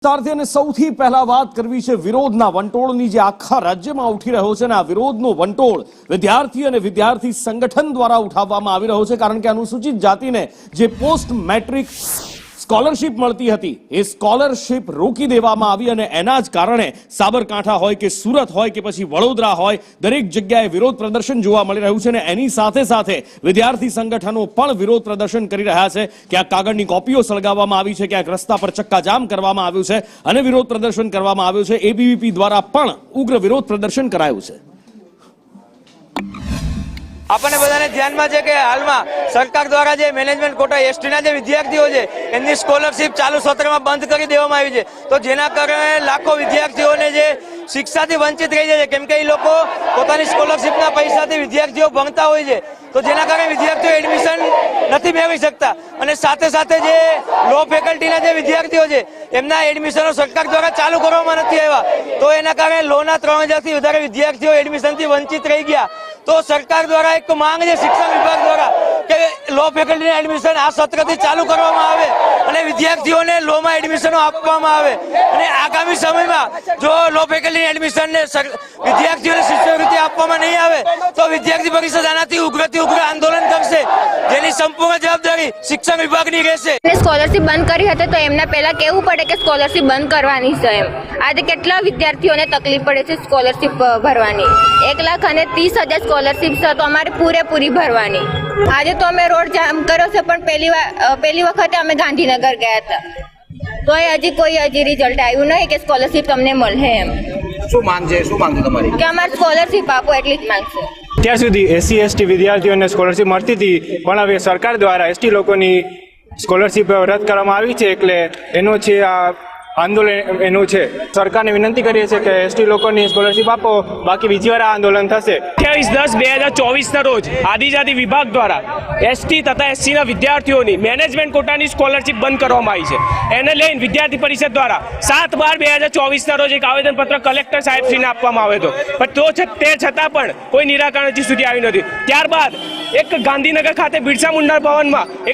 વિસ્તારથી અને સૌથી પહેલા વાત કરવી છે વિરોધના વંટોળની જે આખા રાજ્યમાં ઉઠી રહ્યો છે અને આ વિરોધનો વંટોળ વિદ્યાર્થી અને વિદ્યાર્થી સંગઠન દ્વારા ઉઠાવવામાં આવી રહ્યો છે કારણ કે અનુસૂચિત જાતિને જે પોસ્ટ મેટ્રિક સ્કોલરશિપ મળતી હતી એ સ્કોલરશિપ રોકી દેવામાં આવી અને એના જ કારણે સાબરકાંઠા હોય કે સુરત હોય કે પછી વડોદરા હોય દરેક જગ્યાએ વિરોધ પ્રદર્શન જોવા મળી રહ્યું છે અને એની સાથે સાથે વિદ્યાર્થી સંગઠનો પણ વિરોધ પ્રદર્શન કરી રહ્યા છે ક્યાંક કાગળની કોપીઓ સળગાવવામાં આવી છે ક્યાંક રસ્તા પર ચક્કાજામ કરવામાં આવ્યું છે અને વિરોધ પ્રદર્શન કરવામાં આવ્યું છે એબીવીપી દ્વારા પણ ઉગ્ર વિરોધ પ્રદર્શન કરાયું છે। આપણને બધાને ધ્યાનમાં છે કે હાલમાં સરકાર દ્વારા જે મેનેજમેન્ટ કોટા એસટીના જે વિદ્યાર્થીઓ છે એમની સ્કોલરશિપ ચાલુ સત્રમાં બંધ કરી દેવામાં આવી છે, તો જેના કારણે લાખો વિદ્યાર્થીઓને જે શિક્ષાથી વંચિત રહી જાય છે, કેમ કે એ લોકો પોતાની સ્કોલરશિપના પૈસાથી વિદ્યાર્થીઓ ભણતા હોય છે, તો જેના કારણે વિદ્યાર્થીઓ એડમિશન નથી મેળવી શકતા અને સાથે સાથે જે લો ફેકલ્ટીના જે વિદ્યાર્થીઓ છે એમના એડમિશનો સરકાર દ્વારા ચાલુ કરવામાં નથી આવ્યા, તો એના કારણે લોના 3000થી વધારે વિદ્યાર્થીઓ એડમિશનથી વંચિત રહી ગયા। તો સરકાર દ્વારા એક માંગ છે શિક્ષણ વિભાગ દ્વારા કે લો ફેકલ્ટીના એડમિશન આ સત્રથી ચાલુ કરવામાં આવે અને વિદ્યાર્થીઓને લોમાં એડમિશનો આપવામાં આવે અને આગામી સમયમાં જો લો ફેકલ્ટીના એડમિશનને વિદ્યાર્થીઓને શિષ્યવૃત્તિ આપવામાં નહીં આવે તો વિદ્યાર્થી પરિષદ આનાથી ઉગ્રથી ઉગ્ર આંદોલન કરશે, જેની સંપૂર્ણ જવાબદારી શિક્ષણ વિભાગની રહેશે। સ્કોલરશિપ બંધ કરી હતી તો એમના પહેલા કેવું પડે કે સ્કોલરશિપ બંધ કરવાની છે એમ આજે કેટલા વિદ્યાર્થીઓને તકલીફ પડે છે સ્કોલરશિપ ભરવાની 1,30,000 સ્કોલરશિપ છે તો અમારે પૂરેપૂરી ભરવાની। આજે તો અમે રોડ જામ કર્યો છે પણ પહેલી વખતે અમે ગાંધીનગર ગયા હતા તો હજી કોઈ રિઝલ્ટ આવ્યું નહીં કે સ્કોલરશિપ તમને મળે એમ। શું માંગ છે તમારી? કે અમારે સ્કોલરશિપ આપો એટલી જ માંગ છે। અત્યાર સુધી એસસી એસટી વિદ્યાર્થીઓને સ્કોલરશિપ મળતી હતી પણ હવે સરકાર દ્વારા એસટી લોકોની સ્કોલરશિપ રદ કરવામાં આવી છે એટલે એનું છે આ આંદોલન એનું છે। સરકારને વિનંતી કરીએ છીએ કે એસટી લોકોની સ્કોલરશિપ આપો, બાકી બીજી વાર આ આંદોલન થશે। 28/10/2024 ના રોજ આદિજાતિ વિભાગ દ્વારા એસટી તથા એસસીના વિદ્યાર્થીઓની મેનેજમેન્ટ કોટાની સ્કોલરશિપ બંધ કરવામાં આવી છે, એને લઈને વિદ્યાર્થી પરિષદ દ્વારા 7/12/2024 ના રોજ એક આવેદનપત્ર કલેક્ટર સાહેબશ્રીને આપવામાં આવ્યો હતો, પણ તે છતાં પણ કોઈ નિરાકરણ હજી સુધી આવ્યું નથી। ત્યારબાદ એક ગાંધીનગર ખાતે બિરસા મુંડા ભવનમાં એક